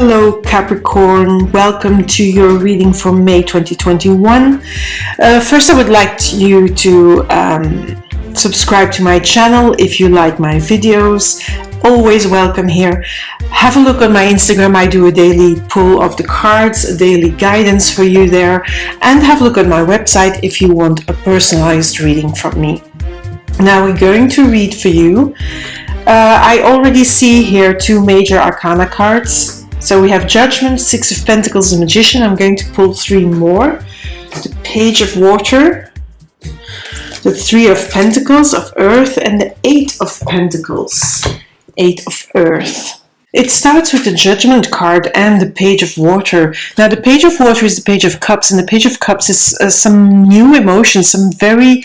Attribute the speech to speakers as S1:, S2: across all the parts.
S1: Hello Capricorn, welcome to your reading for May 2021. First I would like you to subscribe to my channel if you like my videos. Always welcome here. Have a look on my Instagram. I do a daily pull of the cards, a daily guidance for you there. And have a look at my website if you want a personalized reading from me. Now we're going to read for you. I already see here two major arcana cards. So we have Judgment, Six of Pentacles, and Magician. I'm going to pull three more. The Page of Water, the Three of Pentacles of Earth, and the Eight of Pentacles, Eight of Earth. It starts with the Judgment card and the Page of Water. Now the Page of Water is the Page of Cups, and the Page of Cups is some new emotions, some very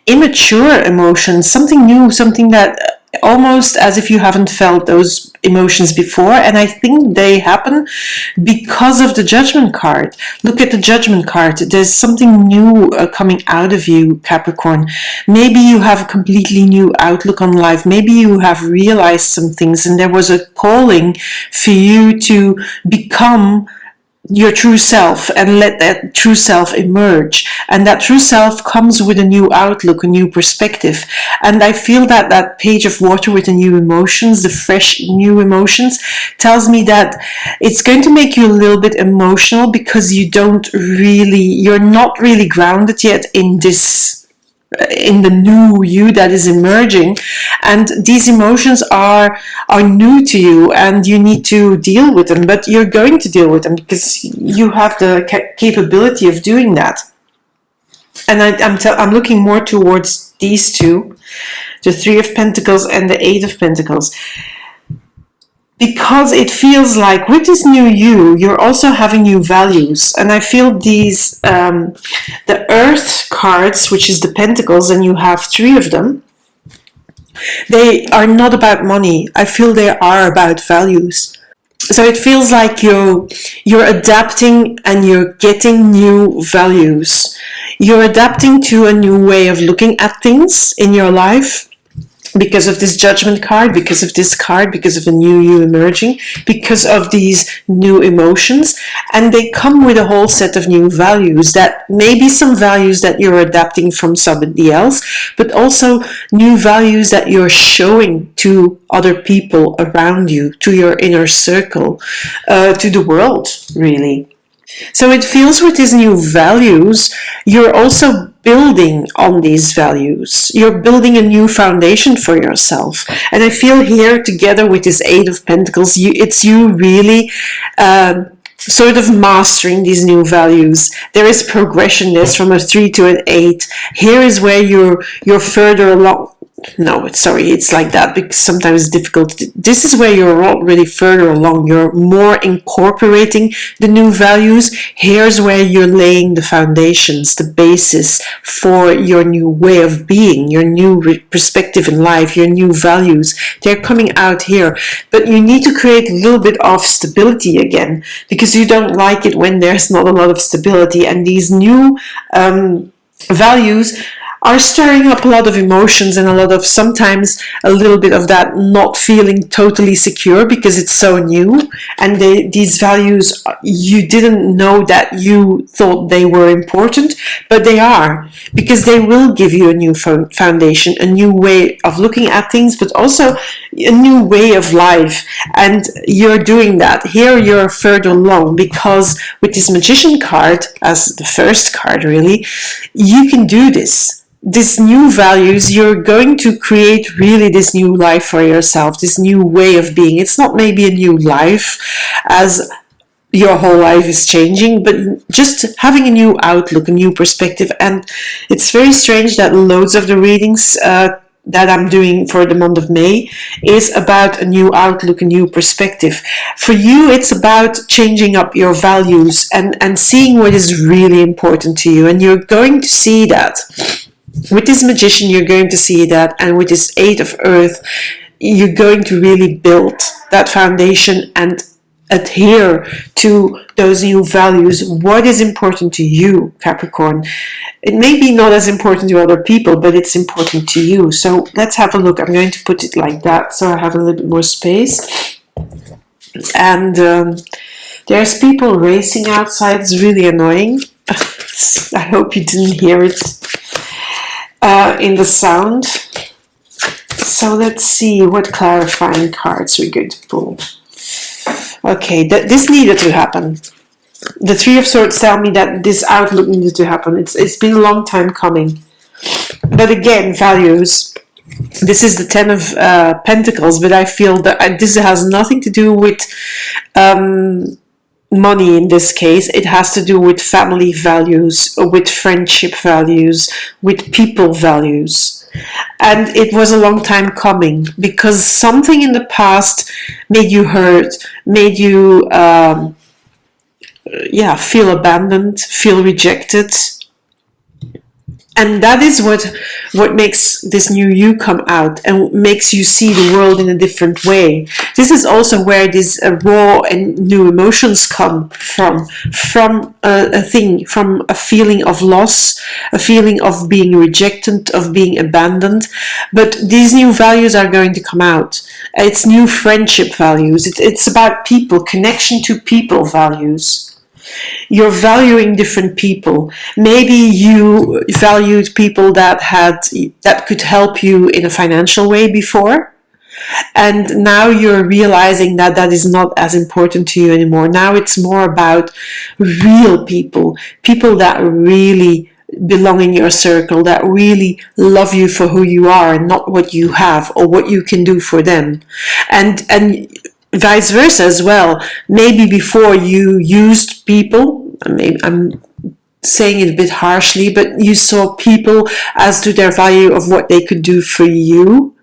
S1: immature emotions, something new, something that almost as if you haven't felt those emotions before, and I think they happen because of the Judgment card. Look at the Judgment card. There's something new coming out of you, Capricorn. Maybe you have a completely new outlook on life. Maybe you have realized some things and there was a calling for you to become your true self and let that true self emerge, and that true self comes with a new outlook, a new perspective. And I feel that that Page of Water with the new emotions, the fresh new emotions, tells me that it's going to make you a little bit emotional because you're not really grounded yet in the new you that is emerging, and these emotions are new to you and you need to deal with them, but you're going to deal with them because you have the capability of doing that. And I'm looking more towards these two, the Three of Pentacles and the Eight of Pentacles, because it feels like with this new you're also having new values. And I feel these the Earth cards, which is the Pentacles, and you have three of them, they are not about money. I feel they are about values. So it feels like you're adapting and you're getting new values. You're adapting to a new way of looking at things in your life, because of this Judgment card, because of this card, because of a new you emerging, because of these new emotions. And they come with a whole set of new values, that maybe some values that you're adapting from somebody else, but also new values that you're showing to other people around you, to your inner circle, to the world, really. So it feels with these new values, you're also building on these values. You're building a new foundation for yourself. And I feel here, together with this Eight of Pentacles, it's you really sort of mastering these new values. There is progression. There's from a 3 to an 8. Here is where you're further along. No, it's like that because sometimes it's difficult. This is where you're already further along. You're more incorporating the new values. Here's where you're laying the foundations, the basis for your new way of being, your new perspective in life, your new values. They're coming out here. But you need to create a little bit of stability again, because you don't like it when there's not a lot of stability. And these new values are stirring up a lot of emotions and a lot of, sometimes a little bit of that not feeling totally secure because it's so new. And these values, you didn't know that you thought they were important, but they are, because they will give you a new foundation, a new way of looking at things, but also a new way of life. And you're doing that. Here you're further along, because with this Magician card, as the first card really, you can do this. These new values, you're going to create really this new life for yourself, this new way of being. It's not maybe a new life as your whole life is changing, but just having a new outlook, a new perspective. And it's very strange that loads of the readings that I'm doing for the month of May is about a new outlook, a new perspective. For you, it's about changing up your values and seeing what is really important to you. And you're going to see that. With this Magician, you're going to see that, and with this Eight of Earth, you're going to really build that foundation and adhere to those new values. What is important to you, Capricorn? It may be not as important to other people, but it's important to you. So let's have a look. I'm going to put it like that so I have a little bit more space. And there's people racing outside. It's really annoying. I hope you didn't hear it in the sound. So let's see what clarifying cards we're going to pull. Okay, this needed to happen. The Three of Swords tell me that this outlook needed to happen. It's been a long time coming. But again, values. This is the Ten of Pentacles, but I feel that this has nothing to do with money in this case. It has to do with family values, with friendship values, with people values. And it was a long time coming because something in the past made you hurt, made you feel abandoned, feel rejected. And that is what makes this new you come out and makes you see the world in a different way. This is also where these raw and new emotions come from a feeling of loss, a feeling of being rejected, of being abandoned. But these new values are going to come out. It's new friendship values. It's about people, connection to people values. You're valuing different people. Maybe you valued people that could help you in a financial way before, and now you're realizing that is not as important to you anymore. Now it's more about real people that really belong in your circle, that really love you for who you are and not what you have or what you can do for them. And vice versa as well. Maybe before you used people, I'm saying it a bit harshly, but you saw people as to their value of what they could do for you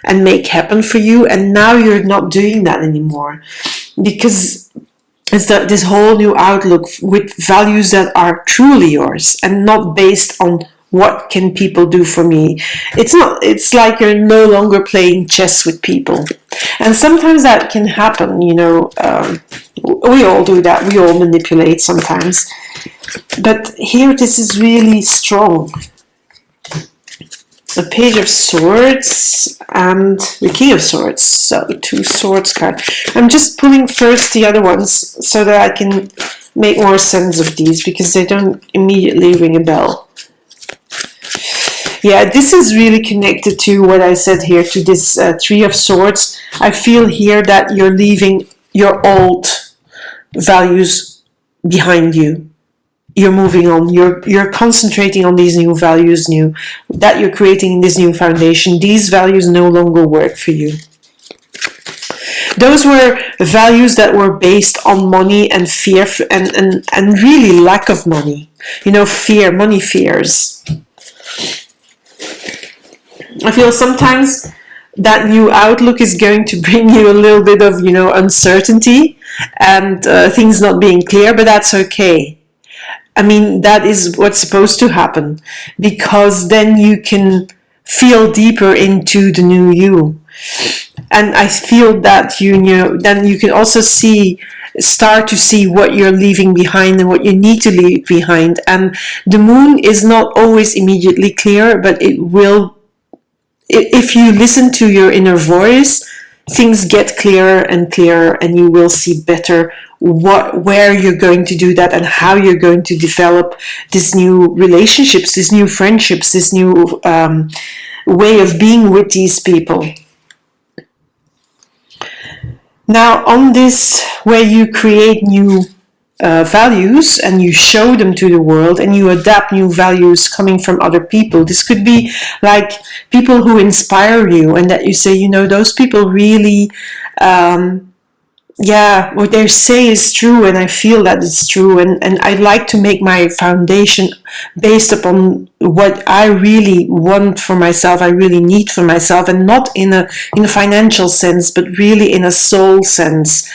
S1: and make happen for you, and now you're not doing that anymore because it's this whole new outlook with values that are truly yours and not based on what can people do for me. It's like you're no longer playing chess with people. And sometimes that can happen, we all do that. We all manipulate sometimes. But here this is really strong. The Page of Swords and the King of Swords. So the two swords cards. I'm just pulling first the other ones so that I can make more sense of these because they don't immediately ring a bell. Yeah, this is really connected to what I said here, to this Three of Swords. I feel here that you're leaving your old values behind you. You're moving on. You're concentrating on these new values, that you're creating this new foundation. These values no longer work for you. Those were values that were based on money and fear and really lack of money. Fear, money fears. I feel sometimes that new outlook is going to bring you a little bit of, uncertainty and things not being clear, but that's okay. I mean, that is what's supposed to happen because then you can feel deeper into the new you. And I feel that then you can also start to see what you're leaving behind and what you need to leave behind. And the moon is not always immediately clear, but it will. If you listen to your inner voice, things get clearer and clearer, and you will see better where you're going to do that and how you're going to develop these new relationships, these new friendships, this new way of being with these people. Now, on this, where you create new values and you show them to the world and you adapt new values coming from other people. This could be like people who inspire you and that you say, those people really, what they say is true and I feel that it's true and I like to make my foundation based upon what I really want for myself, I really need for myself, and not in a financial sense, but really in a soul sense.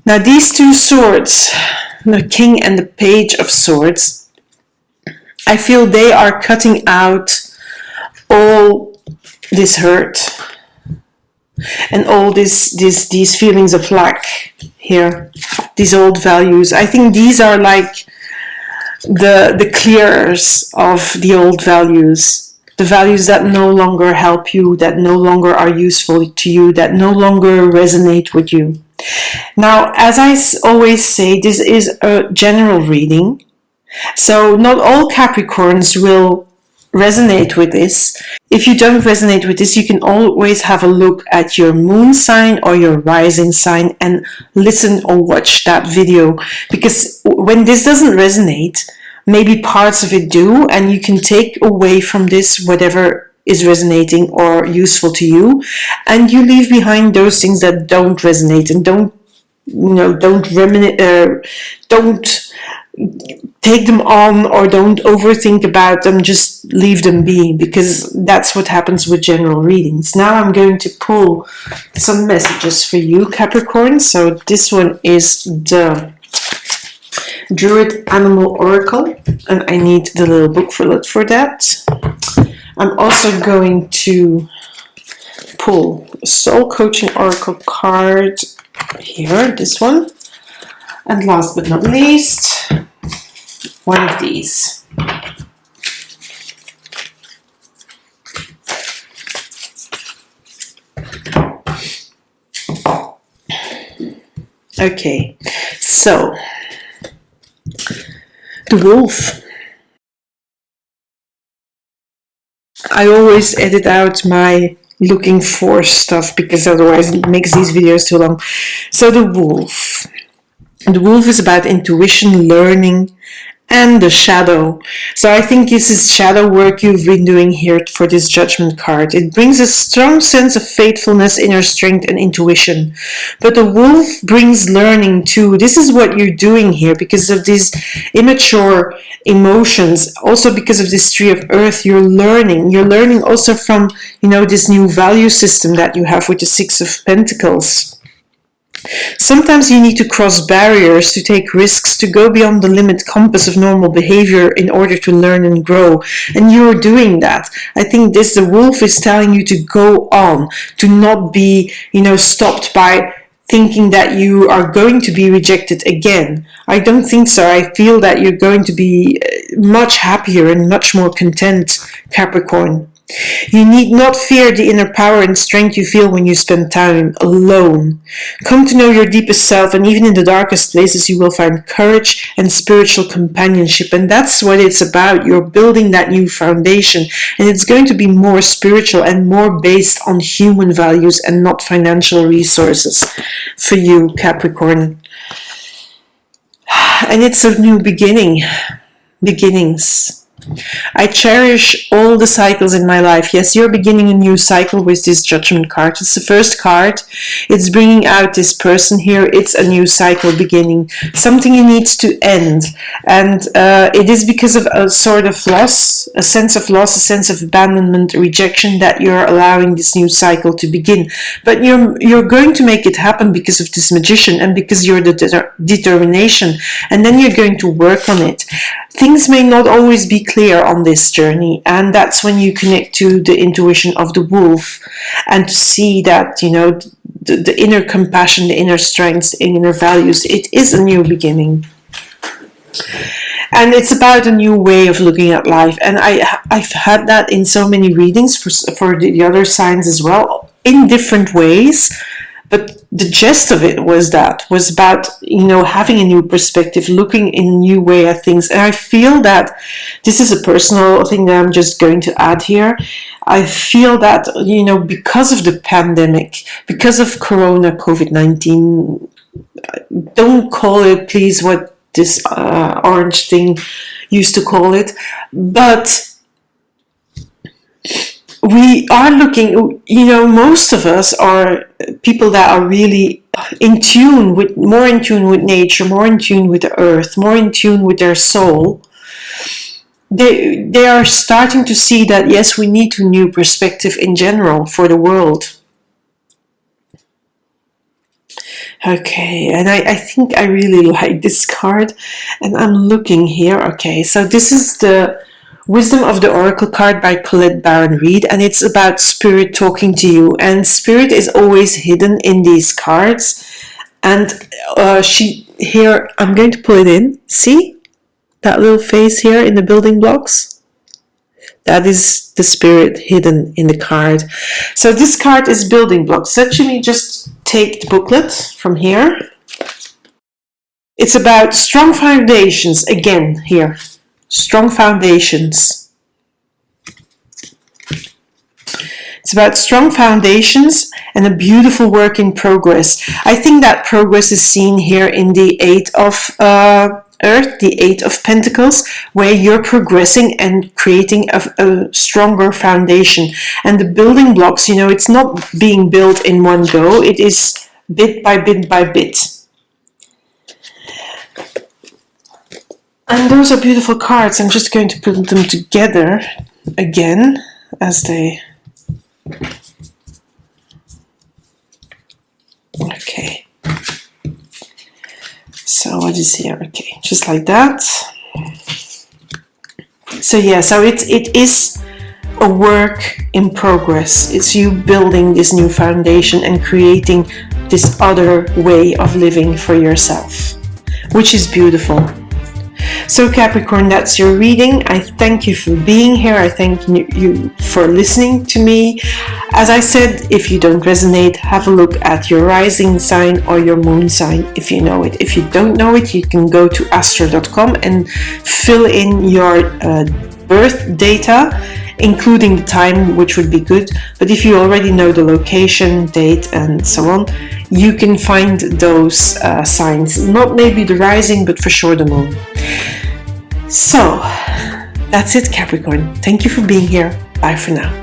S1: Now these two swords, the King and the Page of Swords, I feel they are cutting out all this hurt and all these feelings of lack here, these old values. I think these are like the clearers of the old values, the values that no longer help you, that no longer are useful to you, that no longer resonate with you. Now, as I always say, this is a general reading. So not all Capricorns will resonate with this. If you don't resonate with this, you can always have a look at your moon sign or your rising sign and listen or watch that video. Because when this doesn't resonate, maybe parts of it do, and you can take away from this whatever is resonating or useful to you, and you leave behind those things that don't resonate and don't take them on or don't overthink about them. Just leave them be, because that's what happens with general readings. Now I'm going to pull some messages for you, Capricorn. So this one is the Druid Animal Oracle, and I need the little booklet for that. I'm also going to pull a Soul Coaching Oracle card here, this one. And last but not least, one of these. Okay, so the wolf. I always edit out my looking for stuff because otherwise it makes these videos too long. So the wolf. The wolf is about intuition, learning, and the shadow. So I think this is shadow work you've been doing here for this judgment card. It brings a strong sense of faithfulness, inner strength, and intuition. But the wolf brings learning too. This is what you're doing here because of these immature emotions. Also because of this tree of earth, you're learning. You're learning also from, this new value system that you have with the Six of Pentacles. Sometimes you need to cross barriers, to take risks, to go beyond the limit compass of normal behavior in order to learn and grow. And you're doing that. I think the wolf is telling you to go on, to not be, stopped by thinking that you are going to be rejected again. I don't think so. I feel that you're going to be much happier and much more content, Capricorn. You need not fear the inner power and strength you feel when you spend time alone. Come to know your deepest self, and even in the darkest places you will find courage and spiritual companionship. And that's what it's about. You're building that new foundation, and it's going to be more spiritual and more based on human values and not financial resources for you, Capricorn. And it's a new beginnings. I cherish all the cycles in my life. Yes, you're beginning a new cycle with this judgment card. It's the first card. It's bringing out this person here. It's a new cycle beginning. Something needs to end. And it is because of a sort of loss, a sense of loss, a sense of abandonment, rejection, that you're allowing this new cycle to begin. But you're going to make it happen because of this magician and because you're the determination. And then you're going to work on it. Things may not always be clear on this journey, and that's when you connect to the intuition of the wolf and to see that, the inner compassion, the inner strengths, the inner values. It is a new beginning. And it's about a new way of looking at life. And I've had that in so many readings for the other signs as well, in different ways. But the gist of it was about, having a new perspective, looking in a new way at things. And I feel that this is a personal thing that I'm just going to add here. I feel that, because of the pandemic, because of Corona, COVID-19, don't call it, please, what this orange thing used to call it, but we are looking, most of us are people that are really more in tune with nature, more in tune with the earth, more in tune with their soul. They are starting to see that, yes, we need a new perspective in general for the world. Okay, and I think I really like this card, and I'm looking here. Okay, so this is the Wisdom of the Oracle card by Colette, Baron-Reid, and it's about spirit talking to you. And spirit is always hidden in these cards. And here, I'm going to pull it in. See that little face here in the building blocks? That is the spirit hidden in the card. So this card is building blocks. Let me just take the booklet from here. It's about strong foundations, again here, strong foundations. It's about strong foundations and a beautiful work in progress. I think that progress is seen here in the 8 of Earth, the 8 of Pentacles, where you're progressing and creating a stronger foundation. And the building blocks, you know, it's not being built in one go, it is bit by bit by bit. And those are beautiful cards. I'm just going to put them together again as they... Okay. So what is here? Okay, just like that. So yeah, so it is a work in progress. It's you building this new foundation and creating this other way of living for yourself, which is beautiful. So Capricorn, that's your reading. I thank you for being here. I thank you for listening to me. As I said, if you don't resonate, have a look at your rising sign or your moon sign if you know it. If you don't know it, you can go to astro.com and fill in your birth data, including the time, which would be good. But if you already know the location, date, and so on, you can find those signs. Not maybe the rising, but for sure the moon. So, that's it, Capricorn. Thank you for being here. Bye for now.